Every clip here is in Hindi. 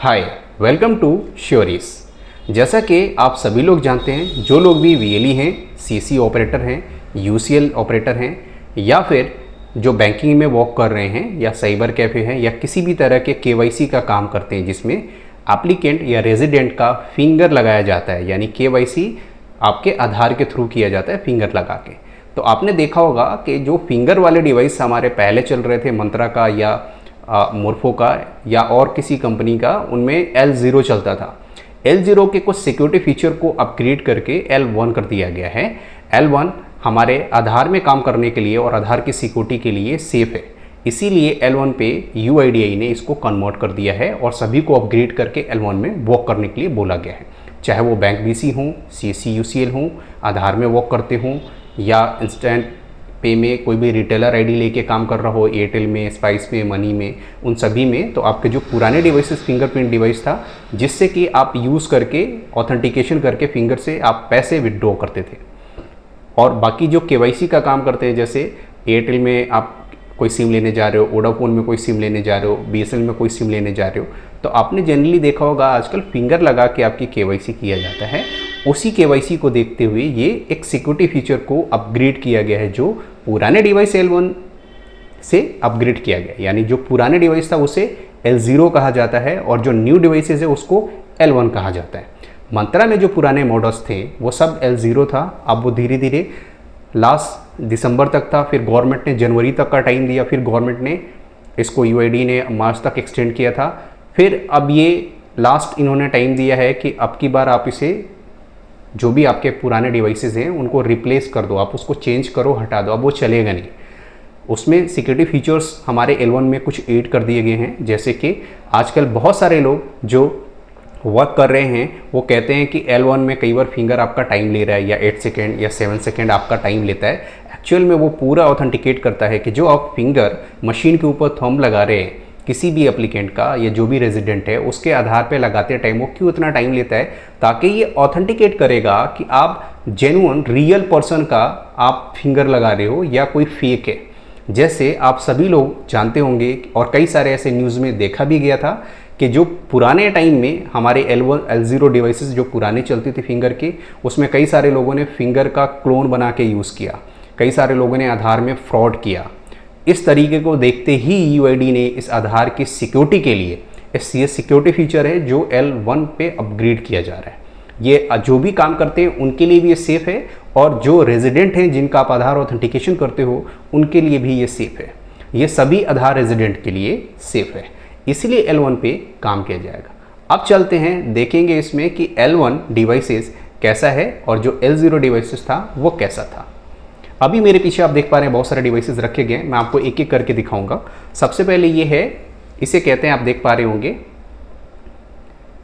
Hi, welcome to श्योरीज। जैसा कि आप सभी लोग जानते हैं, जो लोग भी वीएलई हैं, सीसी ऑपरेटर हैं, यूसीएल ऑपरेटर हैं, या फिर जो बैंकिंग में वर्क कर रहे हैं, या साइबर कैफ़े हैं, या किसी भी तरह के केवाईसी का काम करते हैं जिसमें एप्लीकेंट या रेजिडेंट का फिंगर लगाया जाता है, यानी केवाईसी आपके आधार के थ्रू किया जाता है फिंगर लगा के। तो आपने देखा होगा कि जो फिंगर वाले डिवाइस हमारे पहले चल रहे थे, मंत्रा का या मोर्फो का या और किसी कंपनी का, उनमें L0 चलता था। L0 के कुछ सिक्योरिटी फीचर को अपग्रेड करके L1 कर दिया गया है। L1 हमारे आधार में काम करने के लिए और आधार की सिक्योरिटी के लिए सेफ है, इसीलिए L1 पे UIDAI ने इसको कन्वर्ट कर दिया है और सभी को अपग्रेड करके L1 में वर्क करने के लिए बोला गया है। चाहे वो बैंक BC हों, CC UCL हों, आधार में वर्क करते हों, या इंस्टेंट पे में कोई भी रिटेलर आईडी लेके काम कर रहा हो, एयरटेल में, स्पाइस में, मनी में, उन सभी में। तो आपके जो पुराने डिवाइसेस फिंगरप्रिंट डिवाइस था, जिससे कि आप यूज़ करके ऑथेंटिकेशन करके फिंगर से आप पैसे विड्रॉ करते थे, और बाकी जो केवाईसी का काम करते हैं, जैसे एयरटेल में आप कोई सिम लेने जा रहे हो, वोडाफोन में कोई सिम लेने जा रहे हो, BSNL में कोई सिम लेने जा रहे हो, तो आपने जनरली देखा होगा आजकल फिंगर लगा के आपकी केवाईसी किया जाता है। उसी केवाईसी को देखते हुए ये एक सिक्योरिटी फीचर को अपग्रेड किया गया है, जो पुराने डिवाइस L1 से अपग्रेड किया गया, यानी जो पुराने डिवाइस था उसे L0 कहा जाता है और जो न्यू डिवाइसेस है उसको L1 कहा जाता है। मंत्रा में जो पुराने मॉडल्स थे वो सब L0 था। अब वो धीरे धीरे लास्ट दिसंबर तक था, फिर गवर्नमेंट ने जनवरी तक का टाइम दिया, फिर गवर्नमेंट ने इसको UID ने मार्च तक एक्सटेंड किया था, फिर अब ये लास्ट इन्होंने टाइम दिया है कि अब की बार आप इसे, जो भी आपके पुराने डिवाइसेस हैं उनको रिप्लेस कर दो, आप उसको चेंज करो, हटा दो, अब वो चलेगा नहीं। उसमें सिक्योरिटी फीचर्स हमारे L1 में कुछ ऐड कर दिए गए हैं, जैसे कि आजकल बहुत सारे लोग जो वर्क कर रहे हैं वो कहते हैं कि L1 में कई बार फिंगर आपका टाइम ले रहा है, या 8 सेकेंड या 7 सेकेंड आपका टाइम लेता है। एक्चुअल में वो पूरा ऑथेंटिकेट करता है कि जो आप फिंगर मशीन के ऊपर थंब लगा रहे हैं किसी भी एप्लीकेंट का या जो भी रेजिडेंट है, उसके आधार पे लगाते टाइम वो क्यों इतना टाइम लेता है, ताकि ये ऑथेंटिकेट करेगा कि आप जेन्युइन रियल पर्सन का आप फिंगर लगा रहे हो या कोई फेक है। जैसे आप सभी लोग जानते होंगे और कई सारे ऐसे न्यूज़ में देखा भी गया था कि जो पुराने टाइम में हमारे L1 L0 डिवाइसेस जो पुराने चलती थी फिंगर के, उसमें कई सारे लोगों ने फिंगर का क्लोन बना के यूज़ किया, कई सारे लोगों ने आधार में फ्रॉड किया। इस तरीके को देखते ही UID ने इस आधार की सिक्योरिटी के लिए ये सिक्योरिटी फीचर है जो L1 पे अपग्रेड किया जा रहा है। ये जो भी काम करते हैं उनके लिए भी ये सेफ़ है, और जो रेजिडेंट हैं जिनका आप आधार ऑथेंटिकेशन करते हो उनके लिए भी ये सेफ़ है। ये सभी आधार रेजिडेंट के लिए सेफ़ है, इसलिए L1 पे काम किया जाएगा। अब चलते हैं, देखेंगे इसमें कि L1 डिवाइसेस कैसा है और जो L0 डिवाइसेस था वो कैसा था। अभी मेरे पीछे आप देख पा रहे हैं बहुत सारे डिवाइसेस रखे गए हैं, मैं आपको एक एक करके दिखाऊंगा। सबसे पहले ये है, इसे कहते हैं, आप देख पा रहे होंगे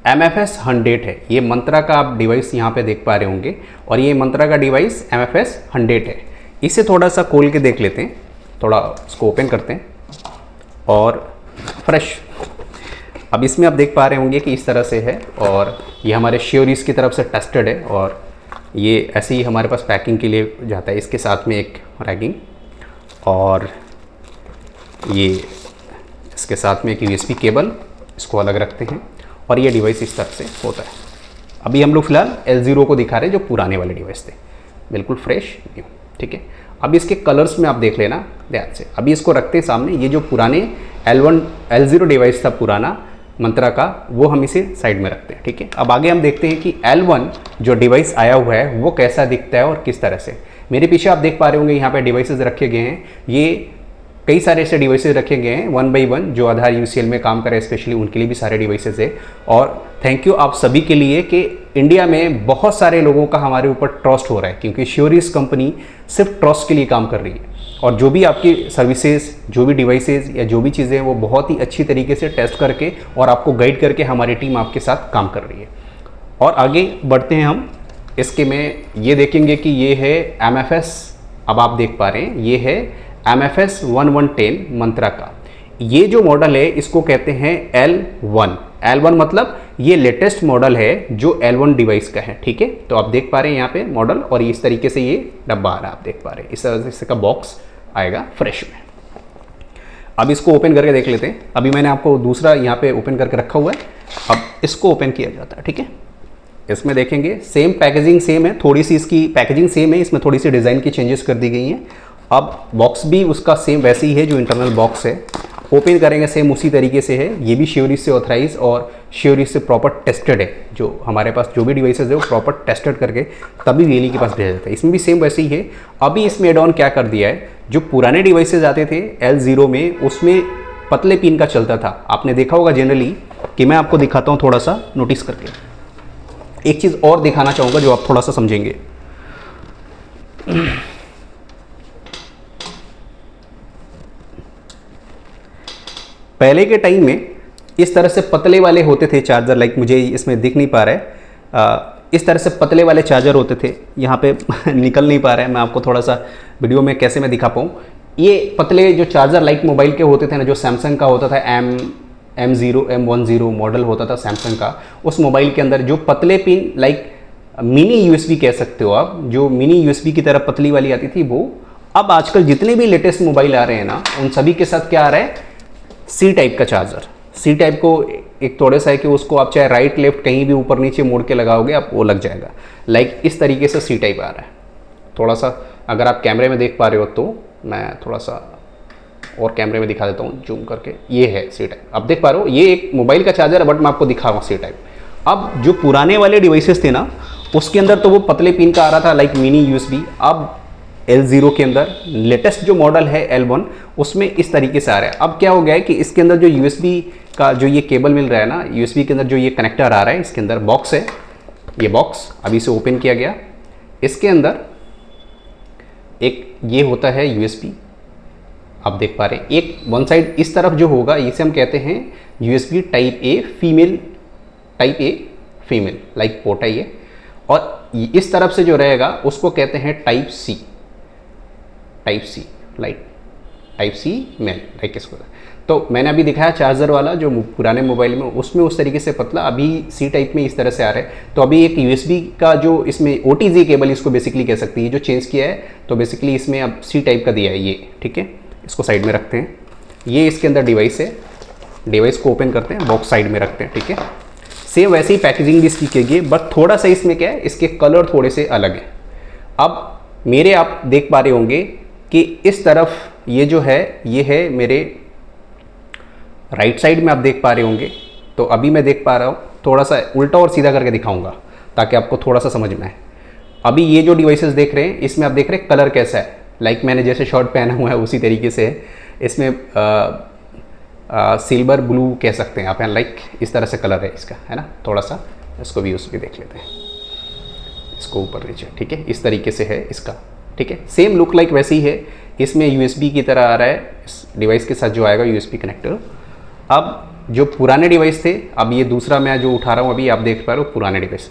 MFS 100 है। ये मंत्रा का आप डिवाइस यहाँ पे देख पा रहे होंगे, और ये मंत्रा का डिवाइस MFS 100 है। इसे थोड़ा सा खोल के देख लेते हैं, थोड़ा इसको ओपन करते हैं और फ्रेश। अब इसमें आप देख पा रहे होंगे कि इस तरह से है, और ये हमारे श्योरीज की तरफ से टेस्टेड है, और ये ऐसे ही हमारे पास पैकिंग के लिए जाता है। इसके साथ में एक रैगिंग, और ये इसके साथ में एक USB केबल, इसको अलग रखते हैं, और ये डिवाइस इस तरह से होता है। अभी हम लोग फिलहाल L0 को दिखा रहे हैं, जो पुराने वाले डिवाइस थे, बिल्कुल फ्रेश न्यू। ठीक है, अब इसके कलर्स में आप देख लेना ध्यान से। अभी इसको रखते हैं सामने, ये जो पुराने L0 डिवाइस था पुराना मंत्रा का, वो हम इसे साइड में रखते हैं। ठीक है, अब आगे हम देखते हैं कि L1 जो डिवाइस आया हुआ है वो कैसा दिखता है और किस तरह से। मेरे पीछे आप देख पा रहे होंगे यहाँ पे डिवाइसेस रखे गए हैं। ये कई सारे ऐसे डिवाइसेस रखे गए हैं 1 by 1, जो आधार UCL में काम करे स्पेशली उनके लिए भी सारे डिवाइसेस है। और थैंक यू आप सभी के लिए कि इंडिया में बहुत सारे लोगों का हमारे ऊपर ट्रस्ट हो रहा है, क्योंकि श्योरीज कंपनी सिर्फ ट्रस्ट के लिए काम कर रही है, और जो भी आपकी सर्विसेज, जो भी डिवाइसेस या जो भी चीज़ें, वो बहुत ही अच्छी तरीके से टेस्ट करके और आपको गाइड करके हमारी टीम आपके साथ काम कर रही है। और आगे बढ़ते हैं हम, इसके में ये देखेंगे कि ये है MFS, अब आप देख पा रहे हैं ये है MFS 1110 मंत्रा का। ये जो मॉडल है इसको कहते हैं L1 मतलब ये लेटेस्ट मॉडल है जो L1 डिवाइस का है। ठीक है, तो आप देख पा रहे हैं यहाँ पे मॉडल, और इस तरीके से ये डब्बा आ रहा है, आप देख पा रहे हैं इस तरह से इसका बॉक्स आएगा फ्रेश में। अब इसको ओपन करके देख लेते हैं। अभी मैंने आपको दूसरा यहाँ पे ओपन करके रखा हुआ है, अब इसको ओपन किया जाता है, ठीक है। इसमें देखेंगे सेम पैकेजिंग सेम है, थोड़ी सी इसकी पैकेजिंग सेम है, इसमें थोड़ी सी डिज़ाइन की चेंजेस कर दी गई हैं। अब बॉक्स भी उसका सेम वैसे ही है जो इंटरनल बॉक्स है, ओपन करेंगे सेम उसी तरीके से है। ये भी श्योरिस से ऑथराइज और श्योरिस से प्रॉपर टेस्टेड है। जो हमारे पास जो भी डिवाइसेज है वो प्रॉपर टेस्टेड करके तभी वीएलई के पास भेजा जाता है। इसमें भी सेम वैसे ही है। अभी इसमें एड ऑन क्या कर दिया है, जो पुराने डिवाइसेज आते थे L0 में, उसमें पतले पिन का चलता था। आपने देखा होगा जनरली कि मैं आपको दिखाता हूँ थोड़ा सा नोटिस करके। एक चीज़ और दिखाना चाहूँगा जो आप थोड़ा सा समझेंगे। पहले के टाइम में इस तरह से पतले वाले होते थे चार्जर, लाइक मुझे इसमें दिख नहीं पा रहा है, इस तरह से पतले वाले चार्जर होते थे। यहाँ पे निकल नहीं पा रहा है, मैं आपको थोड़ा सा वीडियो में कैसे मैं दिखा पाऊँ। ये पतले जो चार्जर लाइक मोबाइल के होते थे ना, जो सैमसंग का होता था M10 मॉडल होता था सैमसंग का, उस मोबाइल के अंदर जो पतले पिन लाइक मिनी USB कह सकते हो आप, जो मिनी USB की तरह पतली वाली आती थी वो, अब आजकल जितने भी लेटेस्ट मोबाइल आ रहे हैं ना, उन सभी के साथ क्या आ रहा है, C टाइप का चार्जर। C टाइप को एक थोड़ा सा है कि उसको आप चाहे राइट लेफ्ट कहीं भी ऊपर नीचे मोड़ के लगाओगे आप वो लग जाएगा। लाइक इस तरीके से C टाइप आ रहा है। थोड़ा सा अगर आप कैमरे में देख पा रहे हो तो मैं थोड़ा सा और कैमरे में दिखा देता हूँ जूम करके। ये है C टाइप, आप देख पा रहे हो, ये एक मोबाइल का चार्जर है बट मैं आपको दिखा रहा हूँ C टाइप। अब जो पुराने वाले डिवाइसेस थे ना, उसके अंदर तो वो पतले पिन का आ रहा था लाइक मिनी USB। अब L0 के अंदर लेटेस्ट जो मॉडल है L1, उसमें इस तरीके से आ रहा है। अब क्या हो गया है कि इसके अंदर जो USB का जो ये केबल मिल रहा है ना, USB के अंदर जो ये कनेक्टर आ रहा है, इसके अंदर बॉक्स है, ये बॉक्स अभी से ओपन किया गया। इसके अंदर एक ये होता है USB, आप देख पा रहे हैं। एक वन साइड इस तरफ जो होगा इसे हम कहते हैं USB type a female like port है ये, और इस तरफ से जो रहेगा उसको कहते हैं टाइप सी मेल लाइक इसको। तो मैंने अभी दिखाया चार्जर वाला जो पुराने मोबाइल में, उसमें उस तरीके से पतला, अभी C टाइप में इस तरह से आ रहा है। तो अभी एक USB का जो इसमें OTG केबल इसको बेसिकली कह सकती है, जो चेंज किया है, तो बेसिकली इसमें अब C टाइप का दिया है ये, ठीक है। इसको साइड में रखते हैं। ये इसके अंदर डिवाइस है, डिवाइस को ओपन करते हैं, बॉक्स साइड में रखते हैं, ठीक है। सेम वैसे ही पैकेजिंग भी इसकी की गई, बट थोड़ा सा इसमें क्या है, इसके कलर थोड़े से अलग है। अब मेरे आप देख पा रहे होंगे कि इस तरफ ये जो है, ये है मेरे राइट साइड में, आप देख पा रहे होंगे। तो अभी मैं देख पा रहा हूँ, थोड़ा सा उल्टा और सीधा करके दिखाऊंगा ताकि आपको थोड़ा सा समझ में आए। अभी ये जो डिवाइसेस देख रहे हैं, इसमें आप देख रहे हैं कलर कैसा है, लाइक मैंने जैसे शर्ट पहना हुआ है उसी तरीके से है। इसमें सिल्वर ब्लू कह सकते हैं आप, लाइक इस तरह से कलर है इसका, है ना। थोड़ा सा इसको भी उसमें देख लेते हैं, इसको ऊपर नीचे, ठीक है, इस तरीके से है इसका, ठीक है। सेम लुक लाइक वैसे ही है। इसमें USB की तरह आ रहा है, इस डिवाइस के साथ जो आएगा USB कनेक्टर। अब जो पुराने डिवाइस थे, अब ये दूसरा मैं जो उठा रहा हूँ अभी, आप देख पा रहे हो पुराने डिवाइस।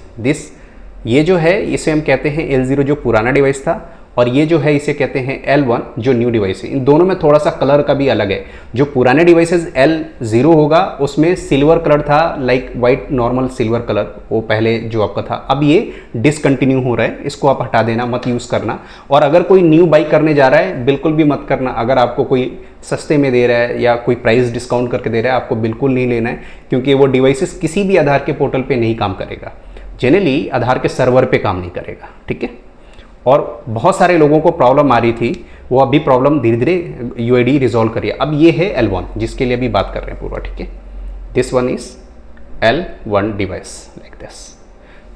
ये जो है इसे हम कहते हैं L0 जो पुराना डिवाइस था, और ये जो है इसे कहते हैं L1 जो न्यू डिवाइस है। इन दोनों में थोड़ा सा कलर का भी अलग है। जो पुराने डिवाइसेस L0 होगा उसमें सिल्वर कलर था, like white normal silver colour, वो पहले जो आपका था। अब ये डिसकंटिन्यू हो रहा है, इसको आप हटा देना, मत यूज़ करना। और अगर कोई न्यू बाई करने जा रहा है, बिल्कुल भी मत करना। अगर आपको कोई सस्ते में दे रहा है या कोई प्राइस डिस्काउंट करके दे रहा है, आपको बिल्कुल नहीं लेना है, क्योंकि वो डिवाइसेस किसी भी आधार के पोर्टल पर नहीं काम करेगा, जनरली आधार के सर्वर पर काम नहीं करेगा, ठीक है। और बहुत सारे लोगों को प्रॉब्लम आ रही थी, वो अभी प्रॉब्लम धीरे धीरे UID रिजॉल्व करिए। अब ये है L1 जिसके लिए अभी बात कर रहे हैं पूरा, ठीक है। This one is L1 device like this.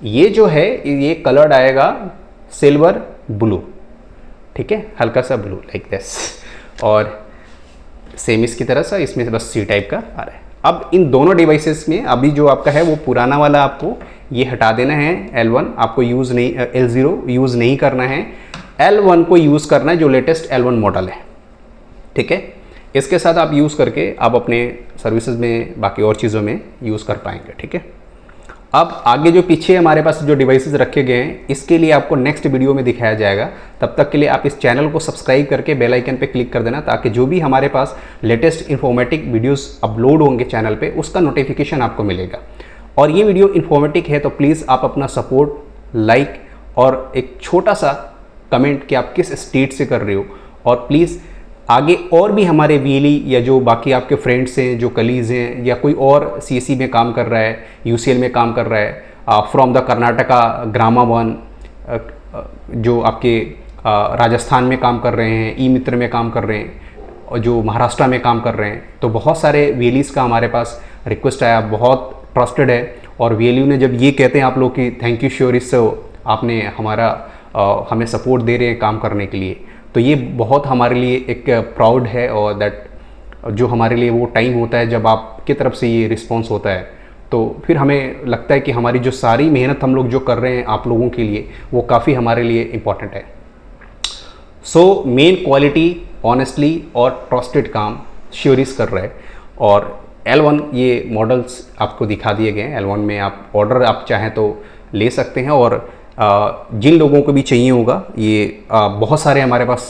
ये जो है ये कलर्ड आएगा सिल्वर ब्लू, ठीक है, हल्का सा ब्लू लाइक दिस। और सेम इसकी तरह सा इसमें बस C टाइप का आ रहा है। अब इन दोनों डिवाइसेस में अभी जो आपका है वो पुराना वाला आपको ये हटा देना है। L1 आपको यूज़ नहीं, L0 यूज़ नहीं करना है, L1 को यूज़ करना है जो लेटेस्ट L1 मॉडल है, ठीक है। इसके साथ आप यूज़ करके आप अपने सर्विसेज में बाकी और चीज़ों में यूज़ कर पाएंगे, ठीक है। अब आगे जो पीछे हमारे पास जो डिवाइसेस रखे गए हैं, इसके लिए आपको नेक्स्ट वीडियो में दिखाया जाएगा। तब तक के लिए आप इस चैनल को सब्सक्राइब करके बेल आइकन पे क्लिक कर देना, ताकि जो भी हमारे पास लेटेस्ट इन्फॉर्मेटिव वीडियोस अपलोड होंगे चैनल पे, उसका नोटिफिकेशन आपको मिलेगा। और ये वीडियो इन्फॉर्मेटिव है तो प्लीज़ आप अपना सपोर्ट, लाइक और एक छोटा सा कमेंट कि आप किस स्टेट से कर रहे हो। और प्लीज़ आगे और भी हमारे वीएलई या जो बाकी आपके फ्रेंड्स हैं, जो कलीग्स हैं, या कोई और सीएससी में काम कर रहा है, यूसीएल में काम कर रहा है, from the Karnataka Grama one, जो आपके राजस्थान में काम कर रहे हैं, ई मित्र में काम कर रहे हैं, और जो महाराष्ट्र में काम कर रहे हैं, तो बहुत सारे वीएलईस का हमारे पास रिक्वेस्ट आया, बहुत ट्रस्टेड है। और वीएलयू ने जब ये कहते हैं आप लोग कि थैंक यू श्योरिस, आपने हमें सपोर्ट दे रहे हैं काम करने के लिए, तो ये बहुत हमारे लिए एक प्राउड है। और दैट जो हमारे लिए वो टाइम होता है जब आपकी तरफ से ये रिस्पॉन्स होता है, तो फिर हमें लगता है कि हमारी जो सारी मेहनत हम लोग जो कर रहे हैं आप लोगों के लिए, वो काफ़ी हमारे लिए इम्पॉर्टेंट है। सो मेन क्वालिटी ऑनेस्टली और ट्रस्टेड काम श्योरिस कर रहा है। और L1 ये मॉडल्स आपको दिखा दिए गए हैं। L1 में आप ऑर्डर आप चाहें तो ले सकते हैं। और जिन लोगों को भी चाहिए होगा, ये बहुत सारे हमारे पास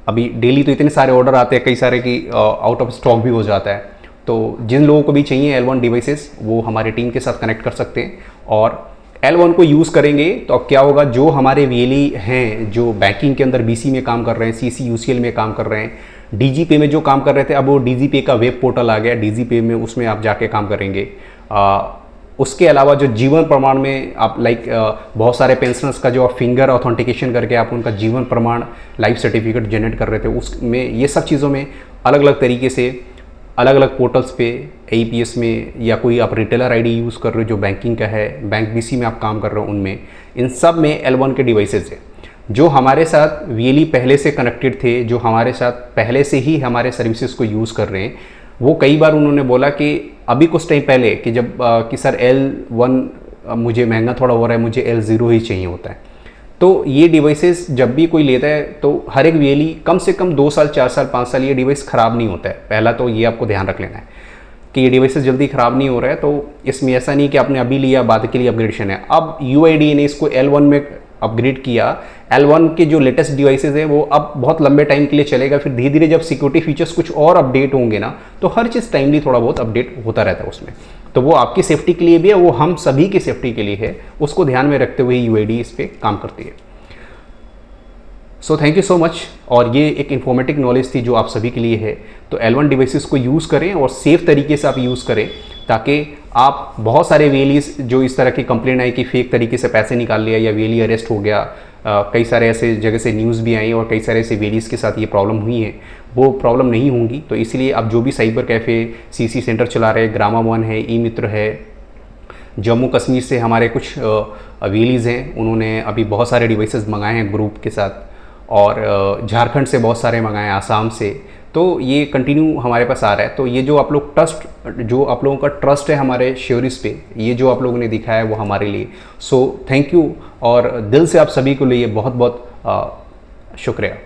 अभी डेली तो इतने सारे ऑर्डर आते हैं, कई सारे की आउट ऑफ स्टॉक भी हो जाता है। तो जिन लोगों को भी चाहिए L1 डिवाइसेस, वो हमारे टीम के साथ कनेक्ट कर सकते हैं। और L1 को यूज़ करेंगे तो अब क्या होगा, जो हमारे वीएलई हैं जो बैंकिंग के अंदर बीसी में काम कर रहे हैं, सीसी यूसीएल में काम कर रहे हैं, डीजीपे में जो काम कर रहे थे, अब वो डीजीपे का वेब पोर्टल आ गया, डीजीपे में उसमें आप जाके काम करेंगे। उसके अलावा जो जीवन प्रमाण में आप बहुत सारे पेंशनर्स का जो आप फिंगर ऑथेंटिकेशन करके आप उनका जीवन प्रमाण लाइफ सर्टिफिकेट जनरेट कर रहे थे, उसमें ये सब चीज़ों में अलग अलग तरीके से अलग अलग पोर्टल्स पे APS में, या कोई आप रिटेलर आईडी यूज़ कर रहे हो जो बैंकिंग का है, बैंक बीसी में आप काम कर रहे हो, उनमें इन सब में L1 के डिवाइसेस है। जो हमारे साथ वीएलई पहले से कनेक्टेड थे, जो हमारे साथ पहले से ही हमारे सर्विसेज को यूज़ कर रहे हैं, वो कई बार उन्होंने बोला कि अभी कुछ टाइम पहले कि जब कि सर L1 मुझे महंगा थोड़ा हो रहा है, मुझे L0 ही चाहिए होता है। तो ये डिवाइसेस जब भी कोई लेता है तो हर एक वीएलई कम से कम 2 साल 4 साल 5 साल ये डिवाइस ख़राब नहीं होता है। पहला तो ये आपको ध्यान रख लेना है कि ये डिवाइसेस जल्दी ख़राब नहीं हो रहा है। तो इसमें ऐसा नहीं कि आपने अभी लिया बाद के लिए अपग्रेडेशन है। अब UID ने इसको L1 में अपग्रेड किया। L1 के जो लेटेस्ट डिवाइसेस हैं वो अब बहुत लंबे टाइम के लिए चलेगा। फिर धीरे धीरे जब सिक्योरिटी फीचर्स कुछ और अपडेट होंगे ना, तो हर चीज़ टाइमली थोड़ा बहुत अपडेट होता रहता है उसमें। तो वो आपकी सेफ्टी के लिए भी है, वो हम सभी की सेफ्टी के लिए है, उसको ध्यान में रखते हुए UID इस पर काम करती है। So thank you so much. और ये एक इन्फॉर्मेटिव नॉलेज थी जो आप सभी के लिए है। तो L1 डिवाइसेस को यूज़ करें और सेफ तरीके से आप यूज़ करें, ताकि आप बहुत सारे वीएलईस जो इस तरह की कंप्लेन आई कि फेक तरीके से पैसे निकाल लिया या वीएलई अरेस्ट हो गया, कई सारे ऐसे जगह से न्यूज़ भी आई और कई सारे ऐसे वीएलईस के साथ ये प्रॉब्लम हुई है, वो प्रॉब्लम नहीं होंगी। तो इसलिए आप जो भी साइबर कैफ़े सीसी सेंटर चला रहे, ग्रामा वन है, ई मित्र है, जम्मू कश्मीर से हमारे कुछ वीएलईस हैं, उन्होंने अभी बहुत सारे डिवाइसेस मंगाए हैं ग्रुप के साथ, और झारखंड से बहुत सारे मंगाए, आसाम से। तो ये कंटिन्यू हमारे पास आ रहा है। तो ये जो आप लोग जो आप लोगों का ट्रस्ट है हमारे श्योरिस पे, ये जो आप लोगों ने दिखाया है वो हमारे लिए। सो थैंक यू, और दिल से आप सभी को लिए बहुत बहुत शुक्रिया।